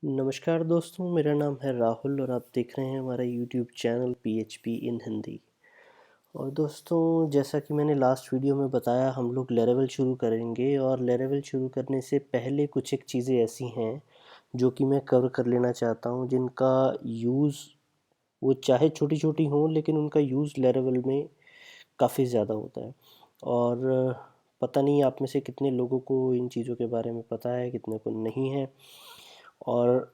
नमस्कार दोस्तों, मेरा नाम है राहुल और आप देख रहे हैं हमारा यूट्यूब चैनल पीएचपी इन हिंदी। और दोस्तों, जैसा कि मैंने लास्ट वीडियो में बताया, हम लोग लेरेवल शुरू करेंगे और लेरेवल शुरू करने से पहले कुछ एक चीज़ें ऐसी हैं जो कि मैं कवर कर लेना चाहता हूं, जिनका यूज़ वो चाहे छोटी छोटी हों लेकिन उनका यूज़ लेरेवल में काफ़ी ज़्यादा होता है। और पता नहीं आप में से कितने लोगों को इन चीज़ों के बारे में पता है, कितने को नहीं है। और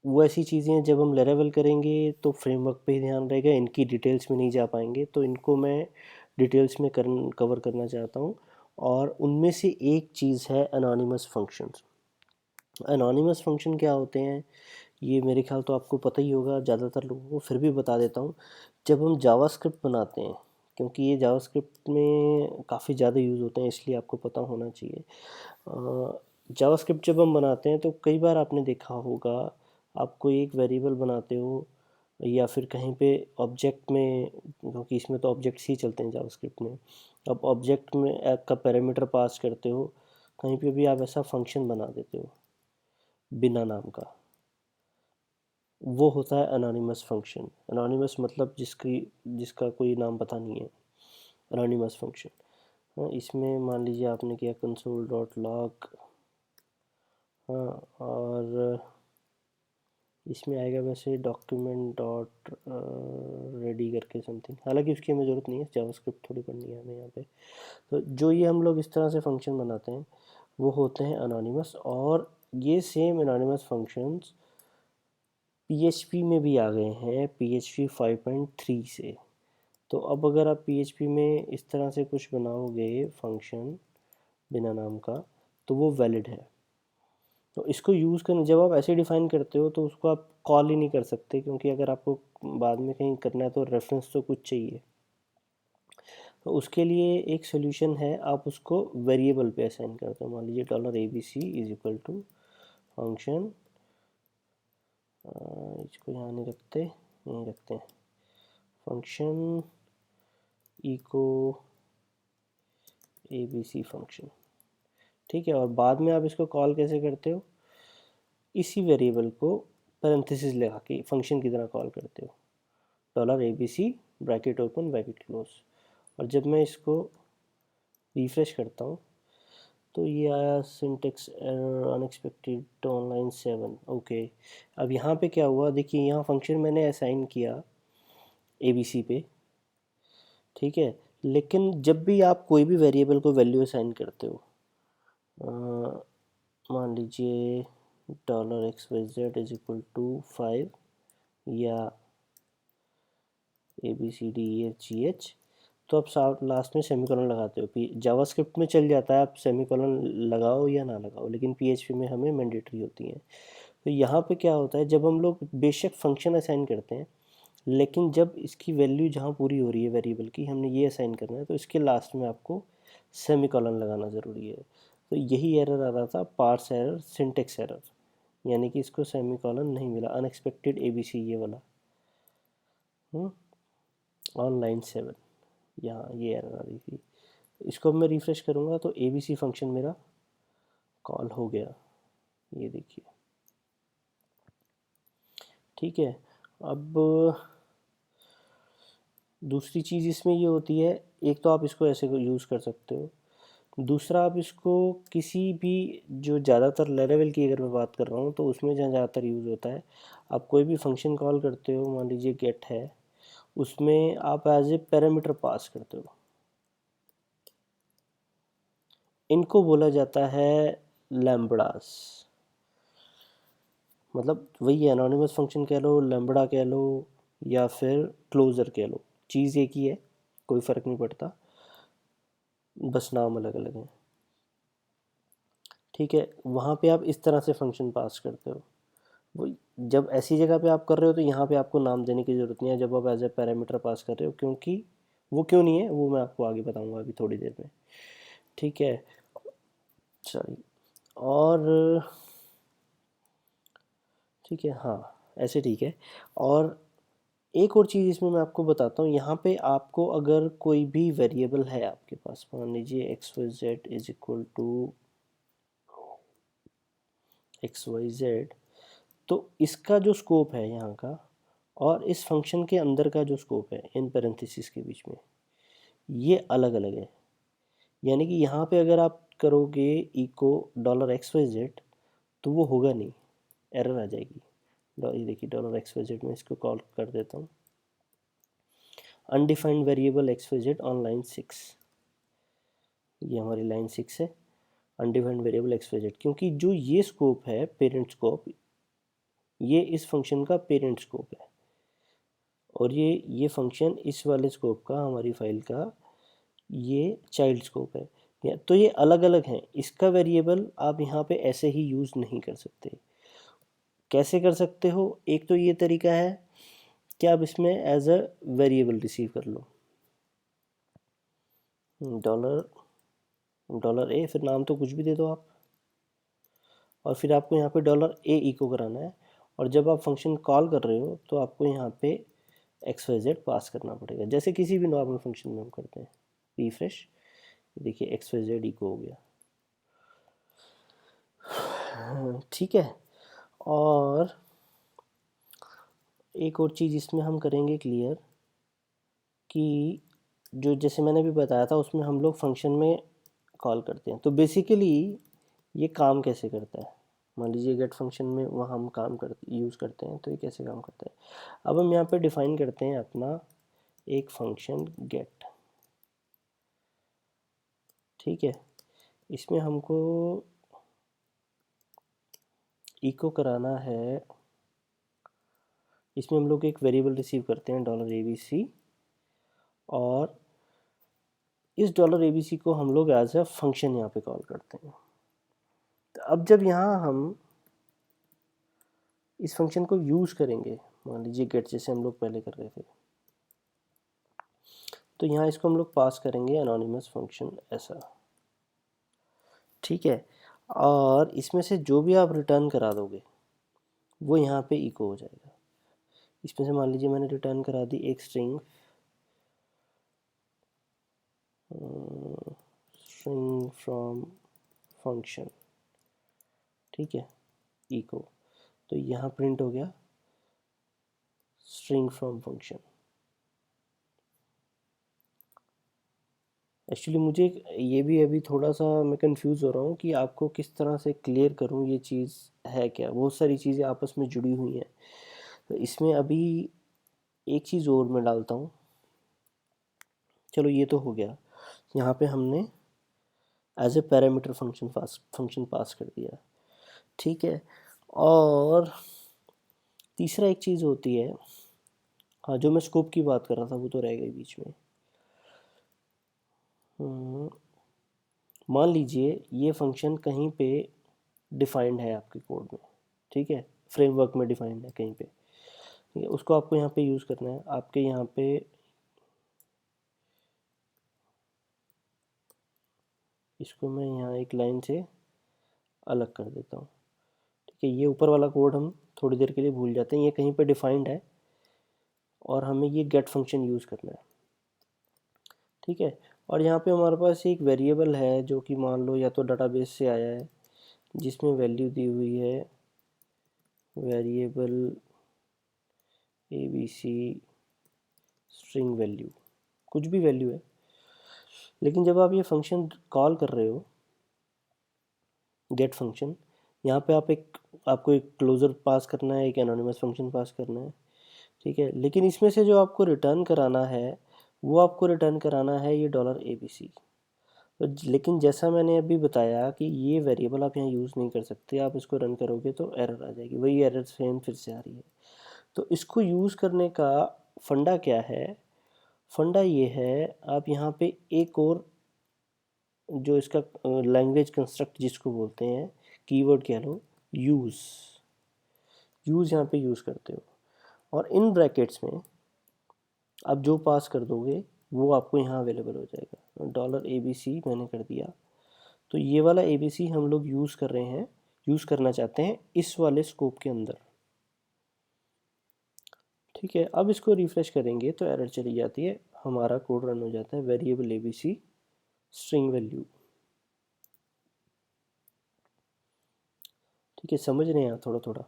वो ऐसी चीज़ें हैं, जब हम लेरेवल करेंगे तो फ्रेमवर्क पे ही ध्यान रहेगा, इनकी डिटेल्स में नहीं जा पाएंगे, तो इनको मैं डिटेल्स में कवर करना चाहता हूँ। और उनमें से एक चीज़ है एनोनिमस फंक्शंस। एनोनिमस फंक्शन क्या होते हैं, ये मेरे ख्याल तो आपको पता ही होगा ज़्यादातर लोगों को, फिर भी बता देता हूँ। जब हम जावास्क्रिप्ट बनाते हैं, क्योंकि ये जावास्क्रिप्ट में काफ़ी ज़्यादा यूज़ होते हैं, इसलिए आपको पता होना चाहिए। जावास्क्रिप्ट जब हम बनाते हैं तो कई बार आपने देखा होगा, आप कोई एक वेरिएबल बनाते हो या फिर कहीं पे ऑब्जेक्ट में, क्योंकि इसमें तो ऑब्जेक्ट्स ही चलते हैं जावास्क्रिप्ट में। अब ऑब्जेक्ट में ऐप का पैरामीटर पास करते हो, कहीं पे भी आप ऐसा फंक्शन बना देते हो बिना नाम का, वो होता है एनोनिमस फंक्शन। एनोनिमस मतलब जिसका कोई नाम पता नहीं है, एनोनिमस फंक्शन। इसमें मान लीजिए आपने किया कंसोल डॉट लॉग, हाँ, और इसमें आएगा वैसे डॉक्यूमेंट डॉट रेडी करके समथिंग, हालांकि उसकी हमें ज़रूरत नहीं है, जावास्क्रिप्ट थोड़ी पढ़नी है हमें यहाँ पे। तो जो ये हम लोग इस तरह से फंक्शन बनाते हैं वो होते हैं अनोनिमस। और ये सेम अनोनिमस फंक्शंस पीएचपी में भी आ गए हैं, पीएचपी 5.3 से। तो अब अगर आप पीएचपी में इस तरह से कुछ बनाओगे फंक्शन बिना नाम का, तो वो वैलिड है। तो इसको यूज़ करने, जब आप ऐसे डिफ़ाइन करते हो तो उसको आप कॉल ही नहीं कर सकते, क्योंकि अगर आपको बाद में कहीं करना है तो रेफरेंस तो कुछ चाहिए। तो उसके लिए एक सोल्यूशन है, आप उसको वेरिएबल पे असाइन करते हो। मान लीजिए $abc is equal to function, इसको यहाँ नहीं रखते, यहीं रखते हैं, फंक्शन इको abc फंक्शन। ठीक है, और बाद में आप इसको कॉल कैसे करते हो, इसी वेरिएबल को पैरेंथेसिस लगा के फंक्शन की तरह कॉल करते हो, $abc bracket open bracket close. और जब मैं इसको रिफ्रेश करता हूँ तो ये आया syntax error unexpected online 7। Okay, अब यहाँ पे क्या हुआ, देखिए यहाँ फंक्शन मैंने असाइन किया abc पे, ठीक है। लेकिन जब भी आप कोई भी वेरिएबल को वैल्यू असाइन करते हो, मान लीजिए $xyz इज इक्वल टू 5 या ABCDEFGH, तो आप साथ लास्ट में सेमीकोलन लगाते हो। जावास्क्रिप्ट में चल जाता है आप सेमीकोलन लगाओ या ना लगाओ, लेकिन पीएचपी में हमें मैंडेटरी होती है। तो यहाँ पे क्या होता है, जब हम लोग बेशक फंक्शन असाइन करते हैं, लेकिन जब इसकी वैल्यू जहाँ पूरी हो रही है वेरिएबल की, हमने ये असाइन करना है, तो इसके लास्ट में आपको सेमीकोलन लगाना ज़रूरी है। तो यही एरर आ रहा था, पार्स एरर, सिंटेक्स एरर, यानी कि इसको सेमीकोलन नहीं मिला, अनएक्सपेक्टेड ABC ये वाला ऑन लाइन 7, यहाँ ये एरर आ रही थी। इसको अब मैं रिफ्रेश करूँगा तो ABC फंक्शन मेरा कॉल हो गया, ये देखिए। ठीक है, अब दूसरी चीज़ इसमें ये होती है, एक तो आप इसको ऐसे यूज़ कर सकते हो, दूसरा आप इसको किसी भी, जो ज़्यादातर लेवल की अगर मैं बात कर रहा हूँ तो उसमें जहाँ ज़्यादातर यूज़ होता है, आप कोई भी फंक्शन कॉल करते हो, मान लीजिए गेट है, उसमें आप एज ए पैरामीटर पास करते हो, इनको बोला जाता है लैम्बडास। मतलब वही एनोनिमस फंक्शन कह लो, लैम्बडा कह लो, या फिर क्लोजर कह लो, चीज़ एक ही है, कोई फ़र्क नहीं पड़ता, बस नाम अलग अलग है। ठीक है, वहाँ पे आप इस तरह से फंक्शन पास करते हो। वो जब ऐसी जगह पे आप कर रहे हो तो यहाँ पे आपको नाम देने की ज़रूरत नहीं है, जब आप एज ए पैरामीटर पास कर रहे हो, क्योंकि वो क्यों नहीं है वो मैं आपको आगे बताऊँगा अभी थोड़ी देर में। ठीक है, सॉरी। और ठीक है, हाँ, ऐसे ठीक है। और एक और चीज़ इसमें मैं आपको बताता हूँ, यहाँ पे आपको अगर कोई भी वेरिएबल है आपके पास, मान लीजिए XYZ is equal to XYZ, तो इसका जो स्कोप है यहाँ का और इस फंक्शन के अंदर का जो स्कोप है इन पैरेंथेसिस के बीच में, ये अलग अलग है। यानी कि यहाँ पे अगर आप करोगे इको $XYZ तो वो होगा नहीं, एरर आ जाएगी। ये देखिए $XYZ में इसको कॉल कर देता हूँ, undefined variable XYZ on line 6, ये हमारी लाइन 6 है, अनडिफाइंड वेरिएबल XYZ, क्योंकि जो ये स्कोप है पेरेंट स्कोप, ये इस फंक्शन का पेरेंट स्कोप है और ये फंक्शन इस वाले स्कोप का, हमारी फाइल का ये चाइल्ड स्कोप है। तो ये अलग अलग हैं, इसका वेरिएबल आप यहाँ पे ऐसे ही यूज़ नहीं कर सकते। कैसे कर सकते हो? एक तो ये तरीका है कि आप इसमें एज अ वेरिएबल रिसीव कर लो, $A, फिर नाम तो कुछ भी दे दो आप, और फिर आपको यहाँ पे $A इको कराना है, और जब आप फंक्शन कॉल कर रहे हो तो आपको यहाँ पे XYZ पास करना पड़ेगा, जैसे किसी भी नॉर्मल फंक्शन में हम करते हैं। रिफ्रेश, देखिए XYZ इको हो गया। ठीक है, और एक और चीज़ इसमें हम करेंगे क्लियर कि जो जैसे मैंने भी बताया था उसमें हम लोग फंक्शन में कॉल करते हैं, तो बेसिकली ये काम कैसे करता है। मान लीजिए गेट फंक्शन में वहाँ हम यूज़ करते हैं, तो ये कैसे काम करता है। अब हम यहाँ पे डिफाइन करते हैं अपना एक फंक्शन गेट, ठीक है। इसमें हमको इको कराना है, इसमें हम लोग एक वेरिएबल रिसीव करते हैं $ABC, और इस $ABC को हम लोग एज अ फंक्शन यहाँ पे कॉल करते हैं। तो अब जब यहाँ हम इस फंक्शन को यूज़ करेंगे, मान लीजिए गेट जैसे हम लोग पहले कर रहे थे, तो यहाँ इसको हम लोग पास करेंगे एनोनिमस फंक्शन ऐसा, ठीक है। और इसमें से जो भी आप रिटर्न करा दोगे वो यहाँ पे इको हो जाएगा। इसमें से मान लीजिए मैंने रिटर्न करा दी एक स्ट्रिंग फ्रॉम फंक्शन, ठीक है, इको, तो यहाँ प्रिंट हो गया स्ट्रिंग फ्रॉम फंक्शन। एक्चुअली मुझे ये भी अभी थोड़ा सा मैं कंफ्यूज हो रहा हूँ कि आपको किस तरह से क्लियर करूँ ये चीज़ है क्या, बहुत सारी चीज़ें आपस में जुड़ी हुई हैं। तो इसमें अभी एक चीज़ और मैं डालता हूँ। चलो ये तो हो गया, यहाँ पे हमने एज ए पैरामीटर फंक्शन पास कर दिया, ठीक है। और तीसरा एक चीज़ होती है, हाँ, जो मैं स्कोप की बात कर रहा था वो तो रह गई बीच में। मान लीजिए ये फंक्शन कहीं पे डिफाइंड है आपके कोड में, ठीक है, फ्रेमवर्क में डिफाइंड है कहीं पे, ठीक है, उसको आपको यहाँ पे यूज़ करना है। आपके यहाँ पे इसको मैं यहाँ एक लाइन से अलग कर देता हूँ, ठीक है। ये ऊपर वाला कोड हम थोड़ी देर के लिए भूल जाते हैं, ये कहीं पे डिफाइंड है और हमें ये गेट फंक्शन यूज़ करना है, ठीक है। और यहाँ पे हमारे पास एक वेरिएबल है जो कि मान लो या तो डाटाबेस से आया है, जिसमें वैल्यू दी हुई है वेरिएबल ABC स्ट्रिंग वैल्यू, कुछ भी वैल्यू है। लेकिन जब आप ये फंक्शन कॉल कर रहे हो गेट फंक्शन, यहाँ पे आपको एक क्लोजर पास करना है, एक एनोनिमस फंक्शन पास करना है, ठीक है। लेकिन इसमें से जो आपको रिटर्न कराना है वो आपको रिटर्न कराना है ये $ABC। तो लेकिन जैसा मैंने अभी बताया कि ये वेरिएबल आप यहाँ यूज़ नहीं कर सकते, आप इसको रन करोगे तो एरर आ जाएगी, वही एरर सेम फिर से आ रही है। तो इसको यूज़ करने का फंडा क्या है? फंडा ये है, आप यहाँ पे एक और जो इसका लैंग्वेज कंस्ट्रक्ट जिसको बोलते हैं, कीवर्ड कह लो, यूज़ यहाँ पे यूज़ करते हो, और इन ब्रैकेट्स में आप जो पास कर दोगे वो आपको यहाँ अवेलेबल हो जाएगा। $ABC मैंने कर दिया, तो ये वाला ABC हम लोग यूज़ कर रहे हैं, यूज़ करना चाहते हैं इस वाले स्कोप के अंदर, ठीक है। अब इसको रिफ्रेश करेंगे तो एरर चली जाती है, हमारा कोड रन हो जाता है वेरिएबल ABC स्ट्रिंग वैल्यू, ठीक है। समझ रहे हैं आप थोड़ा थोड़ा?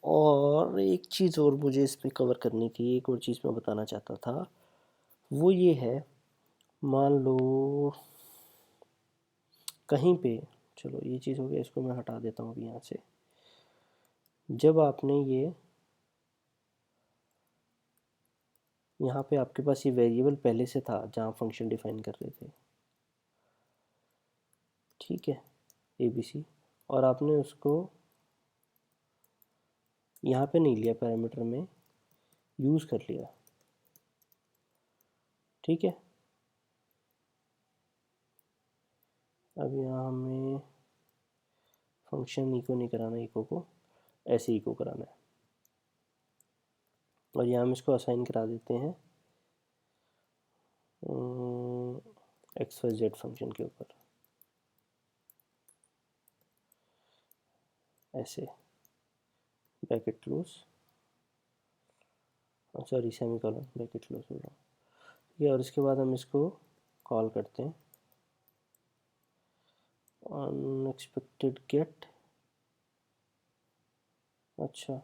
और एक चीज़ और मुझे इसमें कवर करनी थी, एक और चीज़ मैं बताना चाहता था, वो ये है, मान लो कहीं पे, चलो ये चीज़ हो गया, इसको मैं हटा देता हूँ अभी यहाँ से। जब आपने ये यहाँ पे आपके पास ये वेरिएबल पहले से था जहाँ फंक्शन डिफाइन कर रहे थे, ठीक है, ABC, और आपने उसको यहाँ पे नहीं लिया, पैरामीटर में यूज़ कर लिया, ठीक है। अब यहाँ हमें फंक्शन इको नहीं कराना, इको को ऐसे इको कराना है, और यहाँ हम इसको असाइन करा देते हैं XYZ फंक्शन के ऊपर, ऐसे bracket close, sorry semi colon, bracket close हो रहा है, और इसके बाद हम इसको कॉल करते हैं अनएक्सपेक्टेड गेट, अच्छा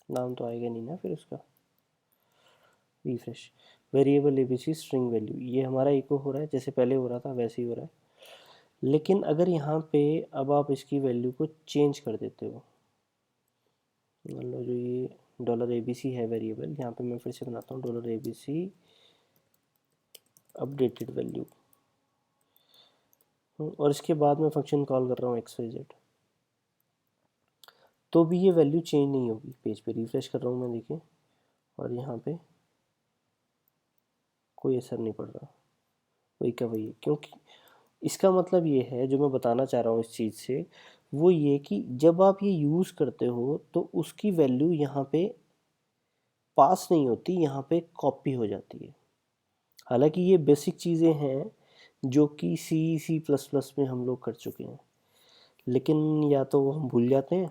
नाम तो आएगा नहीं ना फिर उसका, refresh, variable ABC string value, ये हमारा इको हो रहा है जैसे पहले हो रहा था वैसे ही हो रहा है। लेकिन अगर यहाँ पे अब आप इसकी वैल्यू को चेंज कर देते हो, मान लो जो ये $ABC है वेरिएबल, यहाँ पे मैं फिर से बनाता हूँ $ABC अपडेटेड वैल्यू, और इसके बाद मैं फंक्शन कॉल कर रहा हूँ XYZ, तो भी ये वैल्यू चेंज नहीं होगी, पेज पे रिफ्रेश कर रहा हूँ मैं, देखिए, और यहाँ पे कोई असर नहीं पड़ रहा, वही का वही है, क्योंकि इसका मतलब ये है, जो मैं बताना चाह रहा हूँ इस चीज़ से, वो ये कि जब आप ये यूज़ करते हो तो उसकी वैल्यू यहाँ पे पास नहीं होती, यहाँ पे कॉपी हो जाती है। हालांकि ये बेसिक चीज़ें हैं जो कि C++ में हम लोग कर चुके हैं, लेकिन या तो हम भूल जाते हैं,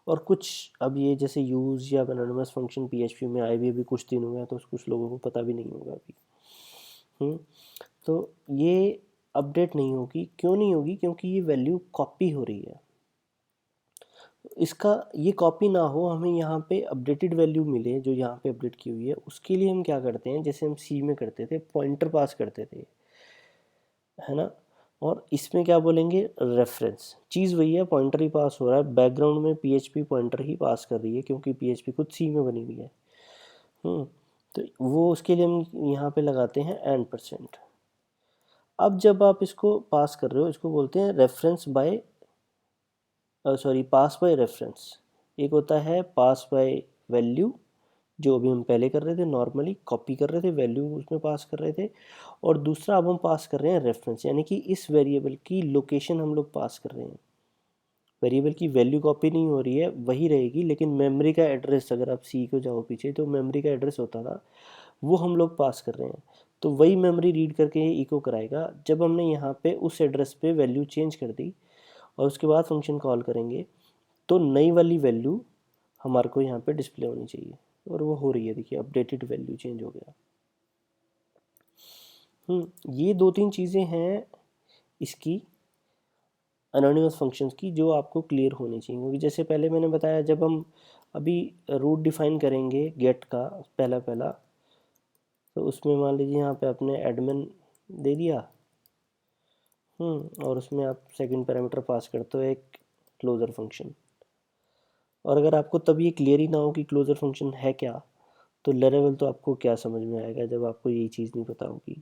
और कुछ अब ये जैसे यूज़ या एनोनिमस फंक्शन PHP में आए भी अभी कुछ दिन हुए हैं, तो कुछ लोगों को पता भी नहीं होगा अभी। तो ये अपडेट नहीं होगी, क्यों नहीं होगी, क्योंकि ये वैल्यू कॉपी हो रही है। इसका ये कॉपी ना हो, हमें यहाँ पे अपडेटेड वैल्यू मिले जो यहाँ पे अपडेट की हुई है, उसके लिए हम क्या करते हैं, जैसे हम C में करते थे, पॉइंटर पास करते थे, है ना, और इसमें क्या बोलेंगे, रेफरेंस, चीज़ वही है, पॉइंटर ही पास हो रहा है, बैकग्राउंड में PHP पॉइंटर ही पास कर रही है, क्योंकि PHP खुद C में बनी हुई है। तो वो उसके लिए हम यहाँ पे लगाते हैं %। अब जब आप इसको पास कर रहे हो, इसको बोलते हैं reference by, sorry pass by reference. एक होता है पास बाय वैल्यू, जो अभी हम पहले कर रहे थे, नॉर्मली कॉपी कर रहे थे, वैल्यू उसमें पास कर रहे थे, और दूसरा अब हम पास कर रहे हैं रेफरेंस, यानी कि इस वेरिएबल की लोकेशन हम लोग पास कर रहे हैं। वेरिएबल की वैल्यू कॉपी नहीं हो रही है, वही रहेगी, लेकिन मेमोरी का एड्रेस, अगर आप C को जाओ पीछे तो मेमोरी का एड्रेस होता था, वो हम लोग पास कर रहे हैं, तो वही मेमोरी रीड करके ये इको कराएगा। जब हमने यहाँ पे उस एड्रेस पे वैल्यू चेंज कर दी और उसके बाद फंक्शन कॉल करेंगे, तो नई वाली वैल्यू हमारे को यहाँ पे डिस्प्ले होनी चाहिए, और वो हो रही है, देखिए अपडेटेड वैल्यू चेंज हो गया। ये दो तीन चीज़ें हैं इसकी एनोनिमस फंक्शंस की, जो आपको क्लियर होनी चाहिए, क्योंकि जैसे पहले मैंने बताया, जब हम अभी रूट डिफाइन करेंगे गेट का पहला पहला, तो उसमें मान लीजिए यहाँ पे आपने एडमिन दे दिया, और उसमें आप सेकंड पैरामीटर पास करते हो एक क्लोजर फंक्शन, और अगर आपको तब ये क्लियर ही ना हो कि क्लोजर फंक्शन है क्या, तो लेरेवल तो आपको क्या समझ में आएगा जब आपको यही चीज़ नहीं पता होगी।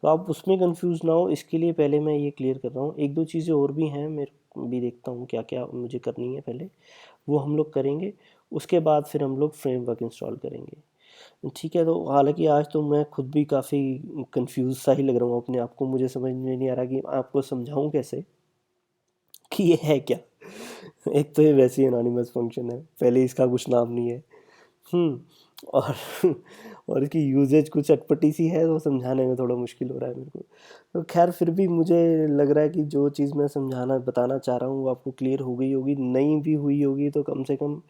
तो आप उसमें कंफ्यूज ना हो, इसके लिए पहले मैं ये क्लियर कर रहा हूँ। एक दो चीज़ें और भी हैं, मेरे भी देखता हूँ क्या क्या मुझे करनी है, पहले वो हम लोग करेंगे, उसके बाद फिर हम लोग फ्रेमवर्क इंस्टॉल करेंगे, ठीक है। तो हालांकि आज तो मैं खुद भी काफ़ी कंफ्यूज सा ही लग रहा हूँ अपने आप को, मुझे समझ में नहीं आ रहा कि आपको समझाऊँ कैसे कि ये है क्या। एक तो ये वैसे ही एनोनिमस फंक्शन है, पहले इसका कुछ नाम नहीं है, और और इसकी यूजेज कुछ अटपटी सी है, तो समझाने में थोड़ा मुश्किल हो रहा है मेरे को। तो खैर फिर भी मुझे लग रहा है कि जो चीज़ मैं समझाना बताना चाह रहा हूँ वो आपको क्लियर हो गई होगी, नहीं भी हुई होगी तो कम से कम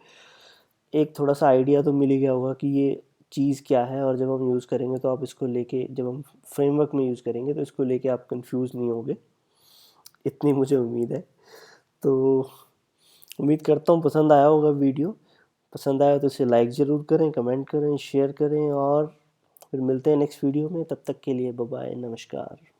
एक थोड़ा सा आइडिया तो मिल ही गया होगा कि ये चीज़ क्या है, और जब हम यूज़ करेंगे तो आप इसको लेके, जब हम फ्रेमवर्क में यूज़ करेंगे तो इसको लेके आप कंफ्यूज नहीं होगे, इतनी मुझे उम्मीद है। तो उम्मीद करता हूँ पसंद आया होगा वीडियो। पसंद आया तो इसे लाइक ज़रूर करें, कमेंट करें, शेयर करें, और फिर मिलते हैं नेक्स्ट वीडियो में। तब तक के लिए बाय बाय, नमस्कार।